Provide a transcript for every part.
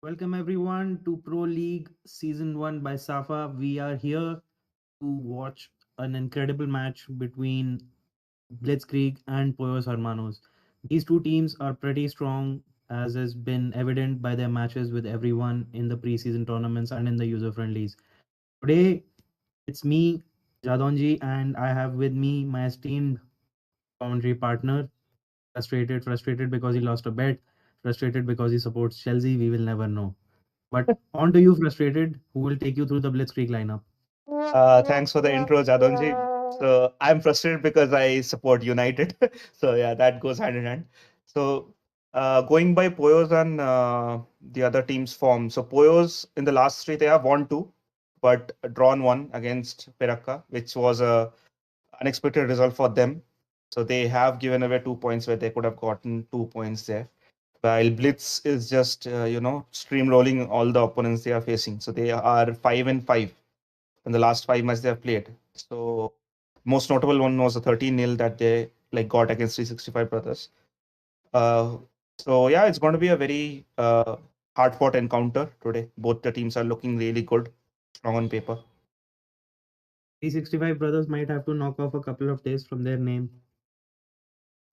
Welcome everyone to Pro League Season 1 by SAFA. We are here to watch an incredible match between Blitzkrieg and Pollos Hermanos. These two teams are pretty strong, as has been evident by their matches with everyone in the preseason tournaments and in the user friendlies. Today, it's me, Jadonji, and I have with me my esteemed commentary partner. Frustrated because he lost a bet, frustrated because he supports Chelsea. We will never know. But on to you, frustrated, who will take you through the Blitzkrieg lineup. Thanks for the intro, Jadonji. So I'm frustrated because I support United. So yeah, that goes hand in hand. So going by Poyos and the other team's form. So Poyos in the last three they have won two, but drawn one against Perakka, which was a unexpected result for them. So they have given away 2 points where they could have gotten 2 points there. While Blitz is just streamrolling all the opponents they are facing. So they are 5-5 in the last 5 matches they have played. So most notable one was a 13-0 that they got against 365 Brothers. Uh, so yeah, it's going to be a very hard-fought encounter today. Both the teams are looking really good, strong on paper. 365 brothers might have to knock off a couple of days from their name.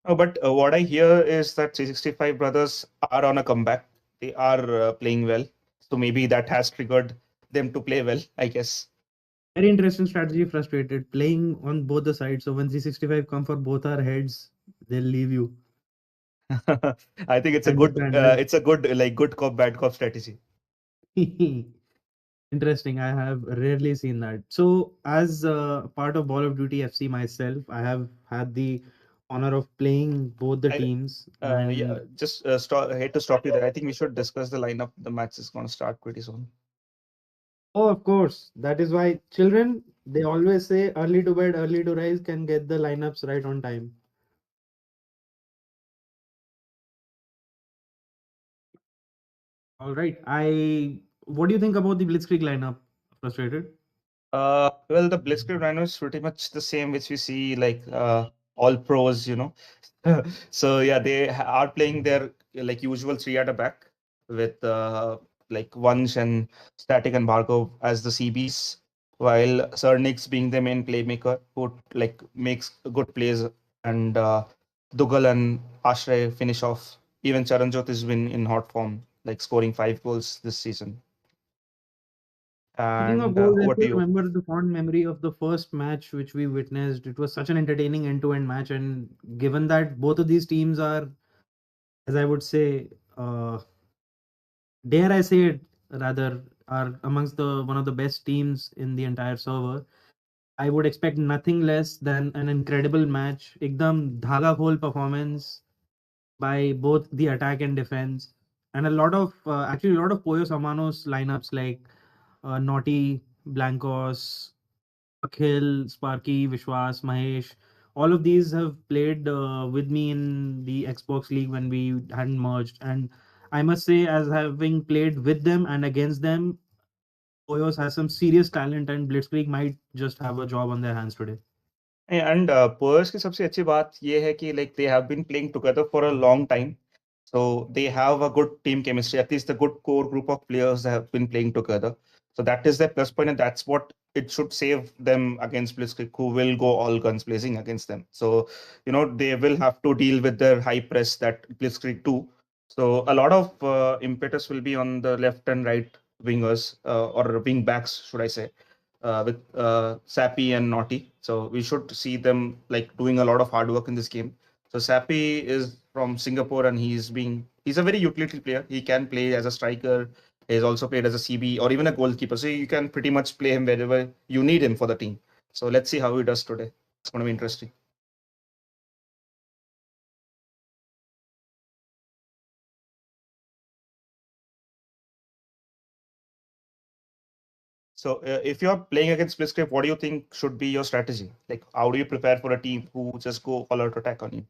But what I hear is that 365 Brothers are on a comeback. They are playing well, so maybe that has triggered them to play well, I guess. Very interesting strategy, frustrated. Playing on both the sides. So when 365 come for both our heads, they'll leave you. I think Understand. it's a good good cop bad cop strategy. Interesting. I have rarely seen that. So, as part of Ball of Duty FC myself, I have had the honor of playing both the I teams. Yeah, And just hate to stop you there. I think we should discuss the lineup. The match is going to start pretty soon. oh, of course, that is why children, they always say early to bed, early to rise can get the lineups right on time. All right. What do you think about the Blitzkrieg lineup? Frustrated? Well, the Blitzkrieg Rhino is pretty much the same, which we see all pros, So yeah, they are playing their usual three at the back with Vansh and Static and Bhargov as the CBs, while Cernix being the main playmaker who makes good plays, and Dugal and Ashray finish off. Even Charanjot has been in hot form, like scoring 5 goals this season. Speaking of And goals, I over to still you. remember the fond memory of the first match which we witnessed. It was such an entertaining end-to-end match, and given that both of these teams are, as I would say, dare I say it, rather, are amongst the one of the best teams in the entire server. I would expect nothing less than an incredible match. Ekdam dhaga khol performance by both the attack and defense, and a lot of actually a lot of Pollo Samanos lineups like Naughty, Blancos, Akhil, Sparky, Vishwas, Mahesh. All of these have played with me in the Xbox League when we hadn't merged, and I must say, as having played with them and against them, Poyos has some serious talent, and Blitzkrieg might just have a job on their hands today. And पर्स की सबसे अच्छी बात ये है कि they have been playing together for a long time so they have a good team chemistry, at least a good core group of players that have been playing together. So that is their plus point, and that's what it should save them against Blitzkrieg, who will go all guns blazing against them. So they will have to deal with their high press that Blitzkrieg do. So a lot of impetus will be on the left and right wingers, or wing backs, should I say, with Sappy and Naughty. So we should see them doing a lot of hard work in this game. So Sappy is from Singapore, and he's a very utility player. He can play as a striker. He's also played as a CB or even a goalkeeper. So you can pretty much play him wherever you need him for the team. So let's see how he does today. It's going to be interesting. So if you're playing against Blitzkrieg, what do you think should be your strategy? Like, how do you prepare for a team who just go all out attack on you?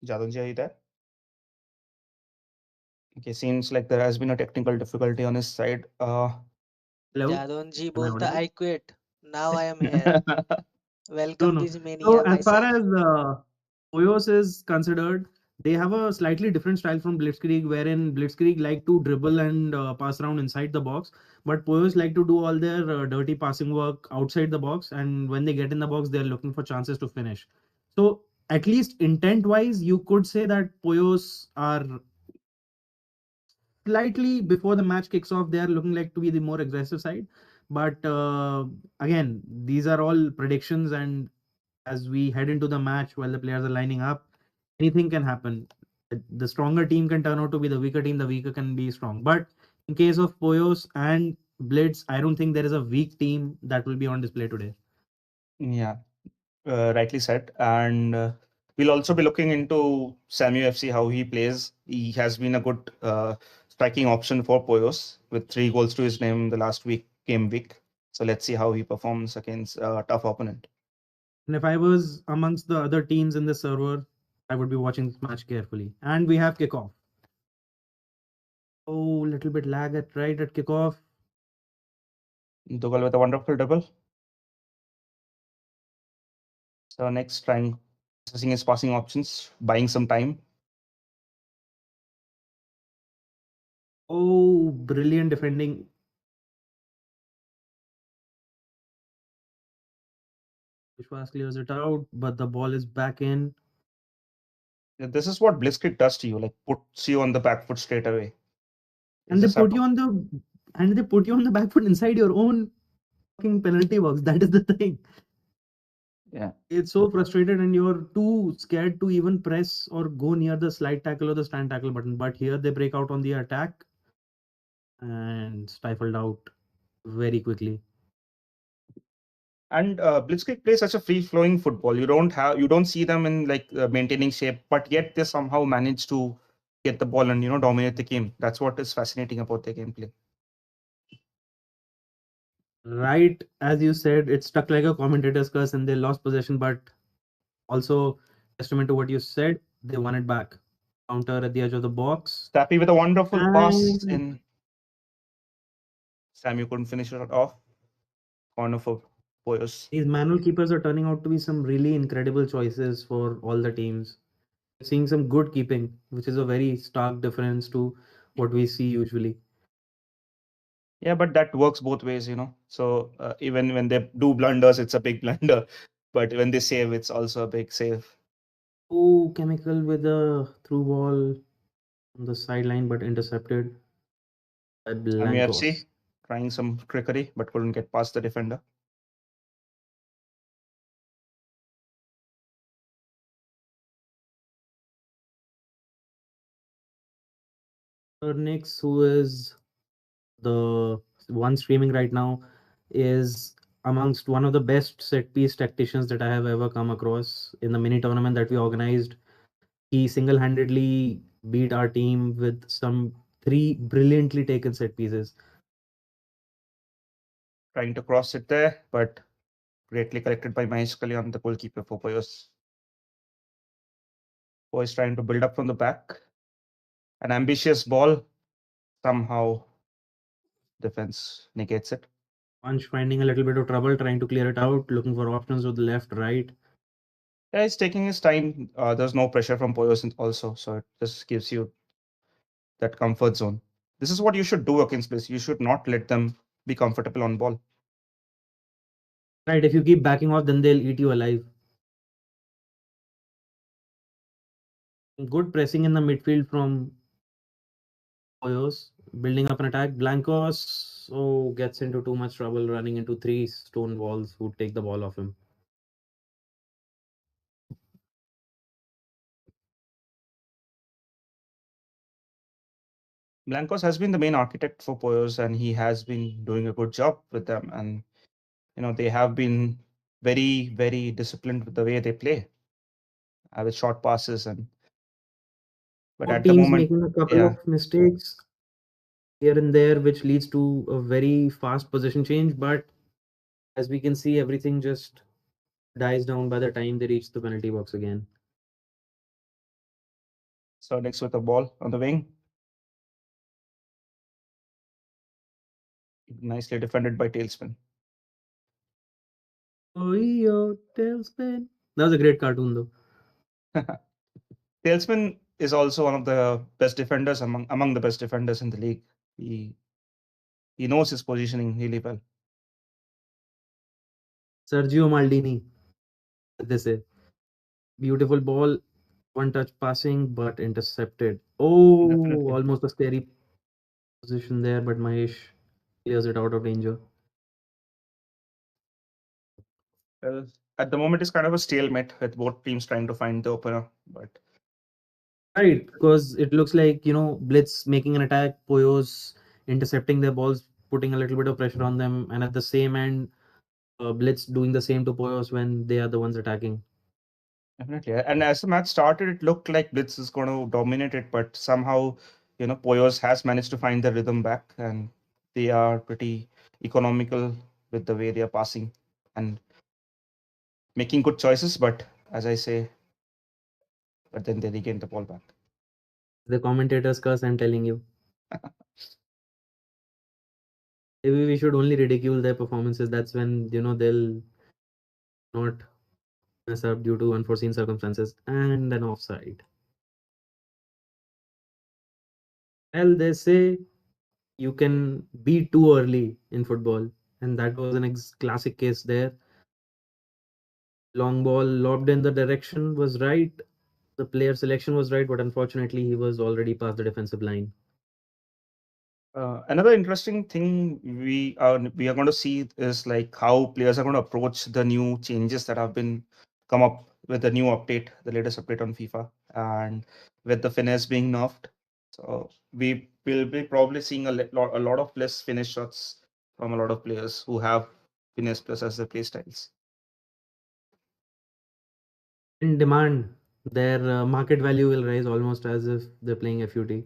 Jadonji, are you there? Okay, seems like there has been a technical difficulty on his side. Hello, Jadonji am I bolta audible? I quit. Now I am here. No, Welcome no. So Bizmania, as my far son. as Pollos is considered, they have a slightly different style from Blitzkrieg, wherein Blitzkrieg like to dribble and pass around inside the box, but Pollos like to do all their dirty passing work outside the box, and when they get in the box, they're looking for chances to finish. So at least intent-wise, you could say that Pollos are slightly before the match kicks off, they are looking like to be the more aggressive side. But again, these are all predictions, and as we head into the match while the players are lining up, anything can happen. The stronger team can turn out to be the weaker team, the weaker can be strong. But in case of Poyos and Blitz, I don't think there is a weak team that will be on display today. Yeah, rightly said. And we'll also be looking into Samu FC, how he plays. He has been a good striking option for Poyos with 3 goals to his name the last game week. So let's see how he performs against a tough opponent. And if I was amongst the other teams in the server, I would be watching this match carefully. And we have kickoff. Oh, little bit lag at right at kickoff. Dougal with a wonderful double. So next, trying assessing his passing options, buying some time. Oh, brilliant defending. Vishwas clears it out, but the ball is back in. This is what Blitzkrieg does to you, like puts you on the back foot straight away. You And they just have put to, you on the back foot inside your own fucking penalty box. That is the thing. yeah. It's so frustrated, and you're too scared to even press or go near the slide tackle or the stand tackle button. But here they break out on the attack and stifled out very quickly. And Blitzkrieg plays such a free-flowing football. You don't see them in like maintaining shape, but yet they somehow manage to get the ball and dominate the game. That's what is fascinating about their gameplay. Right, as you said, it stuck like a commentator's curse and they lost possession, but also testament to what you said, they won it back. Counter at the edge of the box. Tappy with a wonderful pass And in. Samu couldn't finish it off. Corner for Poyos. these manual keepers are turning out to be some really incredible choices for all the teams. Seeing some good keeping, which is a very stark difference to what we see usually. Yeah, but that works both ways. So even when they do blunders, it's a big blunder. But when they save, it's also a big save. Oh, Chemical with a through ball on the sideline, but intercepted by Samu FC Blancos. trying some trickery, but couldn't get past the defender. Ernix, who is the one streaming right now, is amongst one of the best set piece tacticians that I have ever come across in the mini tournament that we organized. He single handedly beat our team with some three brilliantly taken set pieces. Trying to cross it there, but greatly collected by Mahesh Kalyan, the goalkeeper for Poyos. Poyos trying to build up from the back. An ambitious ball. Somehow defense negates it. Punch finding a little bit of trouble, trying to clear it out, looking for options with the left, right. Yeah, he's taking his time. There's no pressure from Poyos also, so it just gives you that comfort zone. This is what you should do against this. You should not let them be comfortable on ball. Right, if you keep backing off, then they'll eat you alive. Good pressing in the midfield from Pollos, building up an attack. Blancos gets into too much trouble running into three stone walls who take the ball off him. Blancos has been the main architect for Poyos, and he has been doing a good job with them. And they have been very, very disciplined with the way they play, with short passes. But Both at the teams moment, making a couple yeah. of mistakes here and there, which leads to a very fast position change. But as we can see, everything just dies down by the time they reach the penalty box again. So next with the ball on the wing, nicely defended by Tailspin. Oh, yo, tailspin. That was a great cartoon, though. Tailspin is also one of the best defenders among the best defenders in the league. He he knows his positioning really well. Sergio Maldini, as they say. Beautiful ball, one touch passing, but intercepted. Oh, Definitely. almost a scary position there, but Mahesh clears it out of danger. Well, at the moment, it's kind of a stalemate with both teams trying to find the opener. But Right, because it looks like, Blitz making an attack, Pollos intercepting their balls, putting a little bit of pressure on them, and at the same end, Blitz doing the same to Pollos when they are the ones attacking. definitely, and as the match started, it looked like Blitz is going to dominate it, but somehow, Poyos has managed to find the rhythm back, and they are pretty economical with the way they are passing and making good choices. But as I say, but then they regain the ball back. The commentators curse, I'm telling you. Maybe we should only ridicule their performances. That's when, they'll not mess up due to unforeseen circumstances and an offside. Well, they say you can be too early in football, and that was an classic case there. Long ball lobbed in the direction was right. The player selection was right, but unfortunately, he was already past the defensive line. Another interesting thing we are going to see is like how players are going to approach the new changes that have been come up with the new update, the latest update on FIFA, and with the finesse being nerfed. So we will be probably seeing a lot of less finish shots from a lot of players who have finesse plus as their play styles. In demand, their market value will rise almost as if they're playing FUT.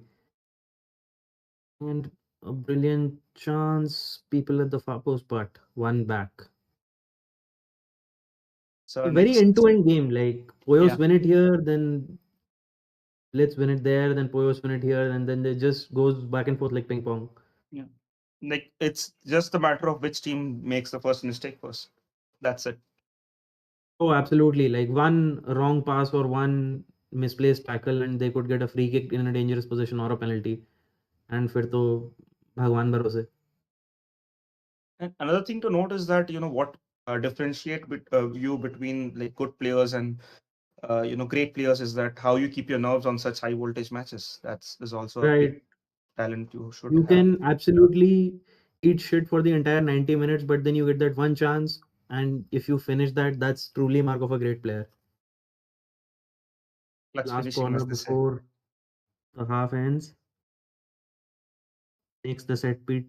And a brilliant chance, people at the far post, but one back. So A very next, end-to-end game. Like Poyos yeah, win it here, then let's win it there, then Poyos win it here, and then they just goes back and forth like ping pong. yeah, like it's just a matter of which team makes the first mistake first. That's it. Oh, absolutely. Like one wrong pass or one misplaced tackle, and they could get a free kick in a dangerous position or a penalty. And फिर तो भगवान भरोसे. And another thing to note is that what differentiate you between like good players and great players is that how you keep your nerves on such high voltage matches. That's is also a big Right. talent you should You have. can absolutely eat shit for the entire 90 minutes, but then you get that one chance, and if you finish that, that's truly mark of a great player. Clutch Last finishing, corner as they say. before the half ends makes the set piece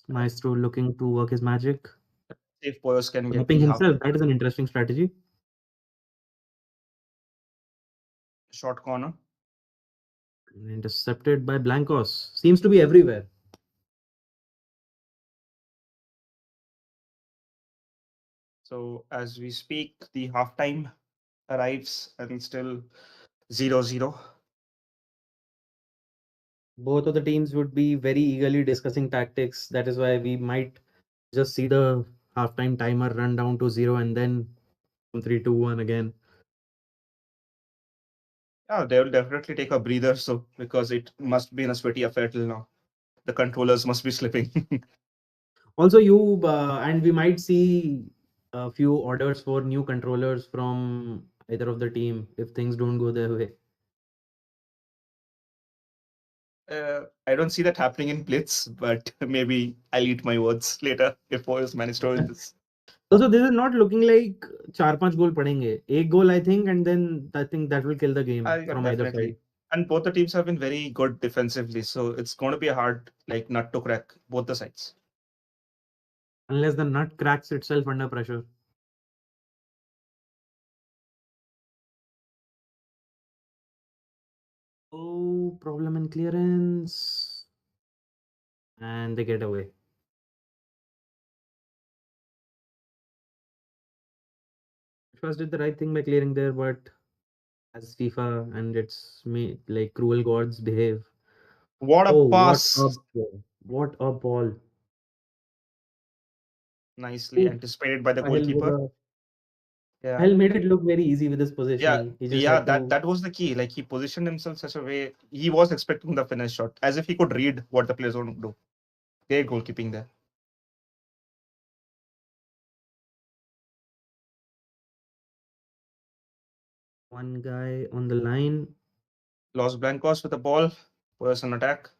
maestro looking to work his magic. If Poyos can get Dropping the half himself, that is an interesting strategy. short corner. Intercepted by Blancos. Seems to be everywhere. So as we speak, the halftime arrives and still 0-0. Both of the teams would be very eagerly discussing tactics. That is why we might just see the halftime timer run down to zero and then 3, 2, 1 again. Yeah, they will definitely take a breather. So because it must be in a sweaty affair till now. The controllers must be slipping. Also, and we might see a few orders for new controllers from either of the team if things don't go their way. I don't see that happening in Blitz, but maybe I'll eat my words later if Boys manage to win this. Also, this is not looking like 4-5 goal padenge. Ek goal, I think, and then I think that will kill the game Yeah, from either definitely. side. And both the teams have been very good defensively, so it's going to be a hard like nut to crack both the sides. Unless the nut cracks itself under pressure. Oh, problem in clearance. And they get away. First did the right thing by clearing there, but as FIFA and its like cruel gods behave. What a Oh, what a pass! ball. What a ball. Nicely Ooh, anticipated by the Sahil goalkeeper. Boda. Yeah. Hell made it look very easy with his Yeah, positioning. He just yeah, had that to. that was the key. Like he positioned himself such a way he was expecting the finish shot, as if he could read what the players want to do. Great goalkeeping there. One guy on the line. Los Blancos with the ball, person attack,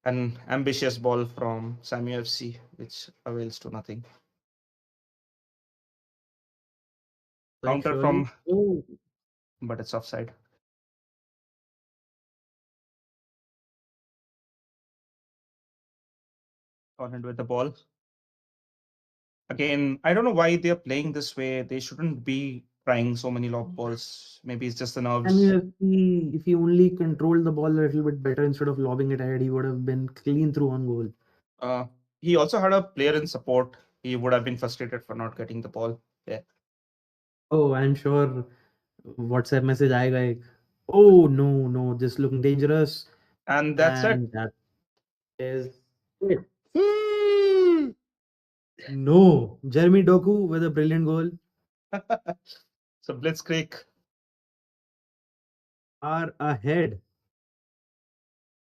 an ambitious ball from Samu FC, which avails to nothing. Quite Counter surely. from, Oh, but it's offside. Cornered with the ball. Again, I don't know why they're playing this way. They shouldn't be trying so many lob balls. Maybe it's just the and nerves. if he only controlled the ball a little bit better instead of lobbing it ahead, he would have been clean through on goal. Uh, he also had a player in support. He would have been frustrated for not getting the ball. Yeah. Oh, I'm sure WhatsApp message आएगा एक. Oh no, no, this looking dangerous. And that's it. And that is it. No, Jeremy Doku with a brilliant goal So Blitzkrieg, are ahead.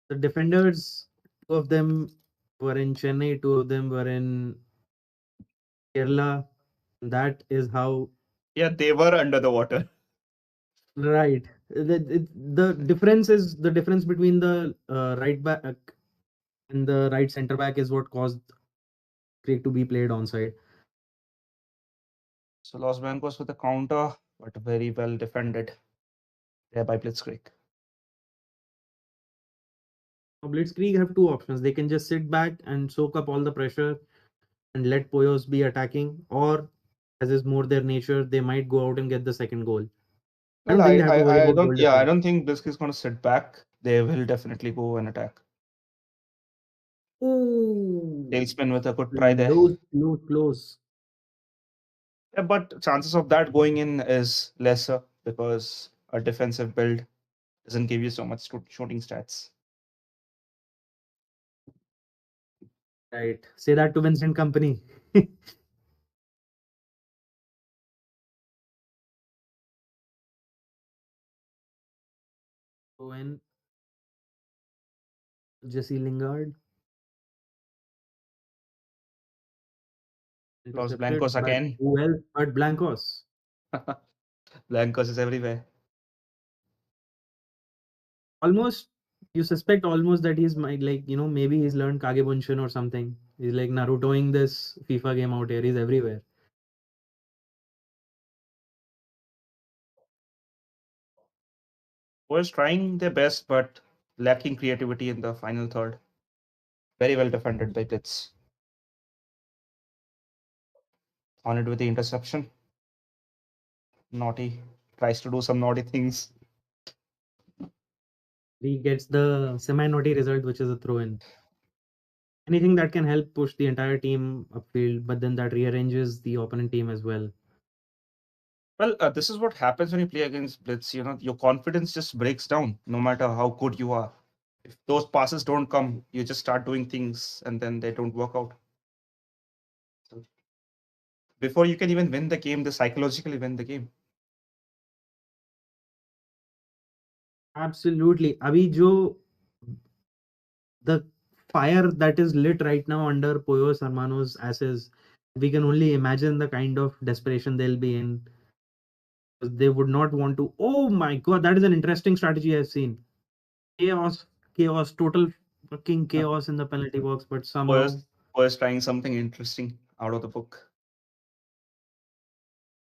The defenders, two of them were in Chennai, two of them were in Kerala. That is how. yeah, they were under the water. Right. The difference is the difference between the right back and the right center back is what caused Craig to be played onside. So Los Blancos with a counter, but very well defended there by Blitzkrieg. Now, Blitzkrieg have two options. They can just sit back and soak up all the pressure and let Pollos be attacking, or as is more their nature, they might go out and get the second goal. I Well, don't think they have to worry I about don't, goal yeah, I difference. don't think Blitzkrieg is going to sit back. They will definitely go and attack. Ooh, Tailspin with a good try there. close, close, close. Yeah, but chances of that going in is lesser because a defensive build doesn't give you so much shooting stats. Right. Say that to Vincent Company. Owen, Jesse Lingard, Los intercepted, Blancos but again. who else but Blancos? Blancos is everywhere. Almost, you suspect almost that he's might like, maybe he's learned Kage Bunshin or something. He's like Narutoing this FIFA game out here. He's everywhere. Was trying their best, but lacking creativity in the final third. Very well defended by Blitz. On it with the interception. Naughty. Tries to do some naughty things. He gets the semi-naughty result, which is a throw-in. Anything that can help push the entire team upfield, but then that rearranges the opponent team as well. Well, this is what happens when you play against Blitz. You know, your confidence just breaks down no matter how good you are. If those passes don't come, you just start doing things and then they don't work out. So before you can even win the game, they psychologically win the game. Absolutely. Abhi jo the fire that is lit right now under Pollos Hermanos asses, we can only imagine the kind of desperation they'll be in. They would not want to. Oh my god, that is an interesting strategy I've seen. Chaos, chaos, total fucking chaos in the penalty box, but somehow. Was trying something interesting out of the book.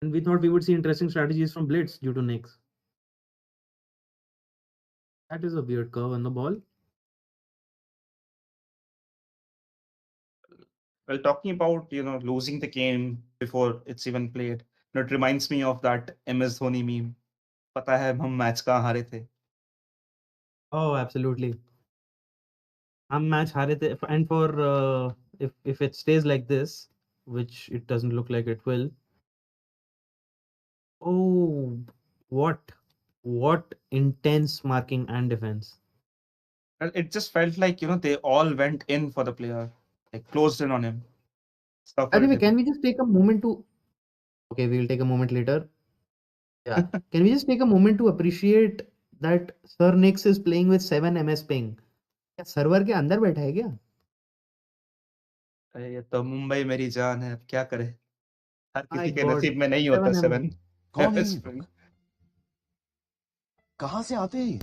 And we thought we would see interesting strategies from Blitz due to Knicks. That is a weird curve on the ball. Well, talking about losing the game before it's even played, it reminds me of that MS Dhoni meme. पता है हम match कहाँ हारे थे. Oh, absolutely. हम match हारे थे, and for if it stays like this, which it doesn't look like it will. Oh, what intense marking and defense. Well, it just felt like they all went in for the player, like closed in on him, By the circled way, him. can we just take a moment to Okay, we'll take a moment later. Yeah. Can we just take a moment to appreciate that Sir Nix is playing with 7 MS ping? क्या server के अंदर बैठा है क्या? ये तो मुंबई मेरी जान है, अब क्या करे, हर My किसी के God, नसीब में नहीं होता 7 7 MS. कौन है ये MS लोग? कहां से आते हैं ये?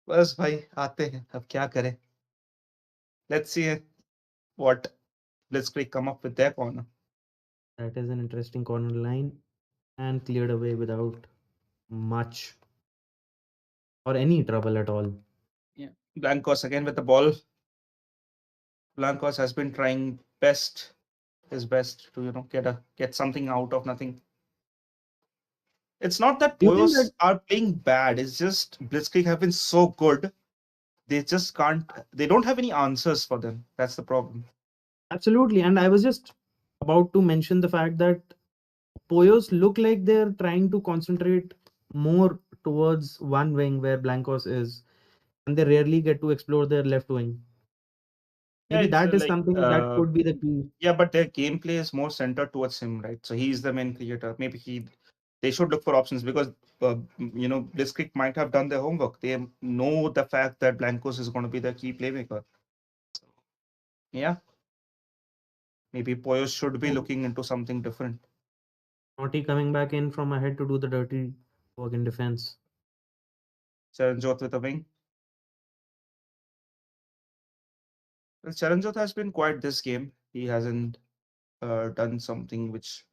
बस भाई आते हैं, अब क्या करें. Let's see what Blitzkrieg come up with their corner. That is an interesting corner line and cleared away without much or any trouble at all. Yeah. Blancos again with the ball. Blancos has been trying his best to get something out of nothing. It's not that Do you think that Pollos are playing bad. It's just Blitzkrieg have been so good. They just can't. They don't have any answers for them. That's the problem. absolutely? And I was just about to mention the fact that Pollos look like they're trying to concentrate more towards one wing where Blancos is, and they rarely get to explore their left wing. Yeah, Maybe it's that is something that could be the key. yeah, but their gameplay is more centered towards him, right? So he's the main creator. Maybe they should look for options because Blitzkrieg might have done their homework. They know the fact that Blancos is going to be the key playmaker. Yeah, maybe Poyos should be Oh, looking into something different. Naughty coming back in from ahead to do the dirty work in defense. Charanjot with a wing. Well, Charanjot has been quiet this game. He hasn't done something which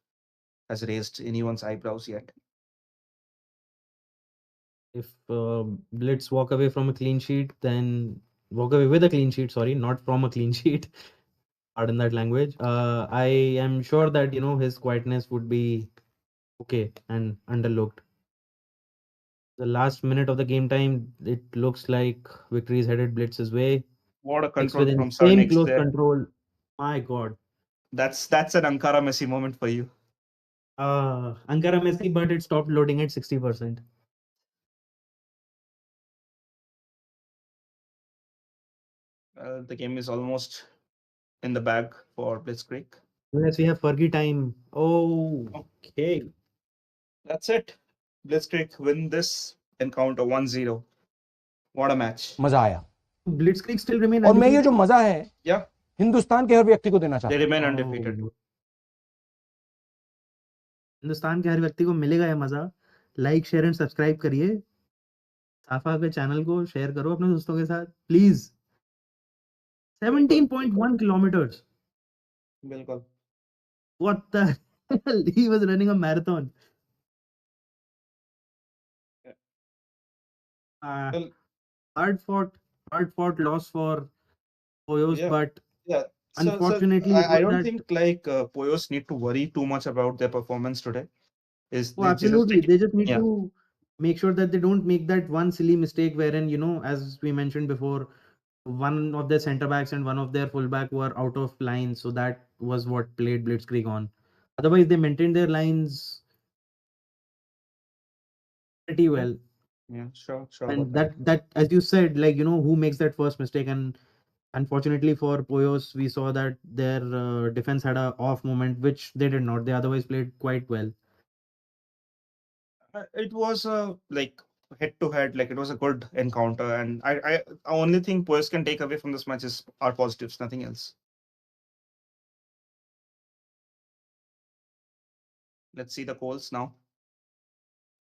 has raised anyone's eyebrows yet. If Blitz walk away from a clean sheet, then walk away with a clean sheet. Sorry, not from a clean sheet. Pardon that language. I am sure that his quietness would be okay and underlooked. The last minute of the game time, it looks like victory is headed Blitz's way. What a Six control with from Sir insane Nix close there. control. My God. That's an Ankara Messi moment for you. Ankara Messi, but it stopped loading at 60%. The game is almost in the bag for Blitzkrieg. Unless we have Fergie time. Oh, okay. That's it. Blitzkrieg win this encounter 1-0. What a match. मजा आया. Blitzkrieg still remain और मैं ये जो undefeated. मजा है Yeah, Hindustan के हर व्यक्ति को देना they चाहता हूं. remain Oh, undefeated. हिंदुस्तान के हर व्यक्ति को मिलेगा यह मजा. लाइक शेयर एंड सब्सक्राइब करिए. साफा के चैनल को शेयर करो अपने दोस्तों के साथ प्लीज. 17.1 kilometers. बिल्कुल. What the hell? He was running a marathon. Yeah. Uh, Well, hard fought loss for Pollos, yeah, but yeah. So unfortunately, it I was don't that. think Poyos need to worry too much about their performance today. Is Oh, they just absolutely. take They just need yeah, to make sure that they don't make that one silly mistake wherein, as we mentioned before, one of their center backs and one of their fullback were out of line. So that was what played Blitzkrieg on. Otherwise, they maintained their lines pretty yeah, well. yeah. Sure about And that. that as you said, like, who makes that first mistake? And unfortunately for Poyos, we saw that their defense had a off moment, which they did not. They otherwise played quite well. It was like head to head, like it was a good encounter, and I only thing Poyos can take away from this match is our positives, nothing else. Let's see the goals now.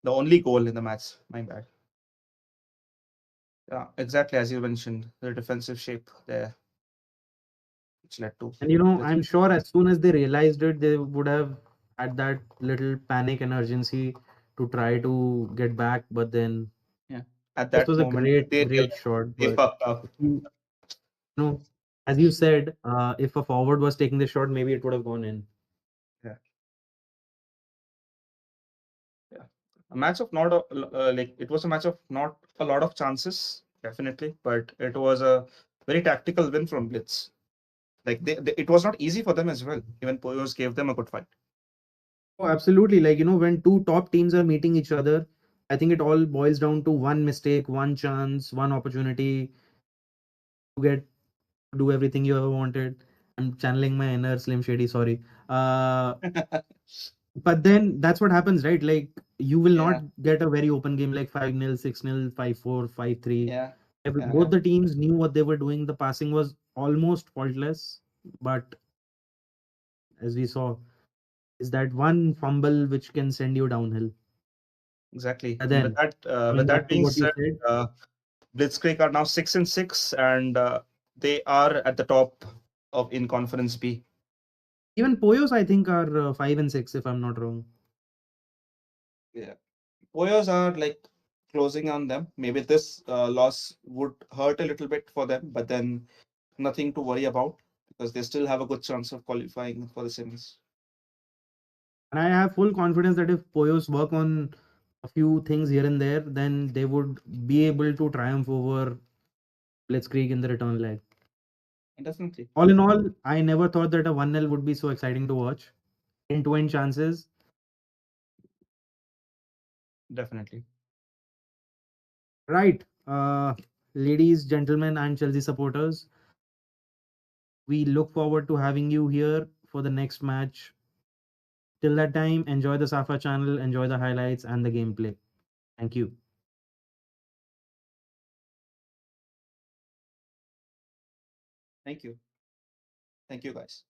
The only goal in the match, my bad. Yeah, exactly as you mentioned, the defensive shape there, which led to And I'm Blitzkrieg. sure as soon as they realized it, they would have had that little panic and urgency to try to get back. But then Yeah, at this that was a moment great, they great realized shot. they But fucked up. know, as you said, if a forward was taking the shot, maybe it would have gone in. Yeah, yeah. A match of not like it was a match of not a lot of chances, definitely, but it was a very tactical win from Blitz. Like it was not easy for them as well. Even Poyos gave them a good fight. Oh, absolutely. Like, when two top teams are meeting each other, I think it all boils down to one mistake, one chance, one opportunity to get to do everything you ever wanted. I'm channeling my inner Slim Shady, sorry. Uh, but then that's what happens, right? Like you will not Yeah, get a very open game like 5-0, 6-0, 5-4, 5-3. yeah, yeah, Both the teams knew what they were doing. The passing was almost faultless, but as we saw, is that one fumble which can send you downhill. exactly. And And then with coming that back to being what you said, said, Blitzkrieg are now 6-6, and they are at the top of in Conference B. even Poyos, I think, are 5-6, if I'm not wrong. Yeah, Pollos are like closing on them. Maybe this loss would hurt a little bit for them, but then nothing to worry about because they still have a good chance of qualifying for the semis. And I have full confidence that if Poyos work on a few things here and there, then they would be able to triumph over Blitzkrieg in the return leg. Definitely, All in all, I never thought that a 1-0 would be so exciting to watch. End-to-end chances. definitely. Right. Ladies, gentlemen, and Chelsea supporters, we look forward to having you here for the next match. Till that time, enjoy the SAFA channel, enjoy the highlights and the gameplay. Thank you. Thank you. Thank you, guys.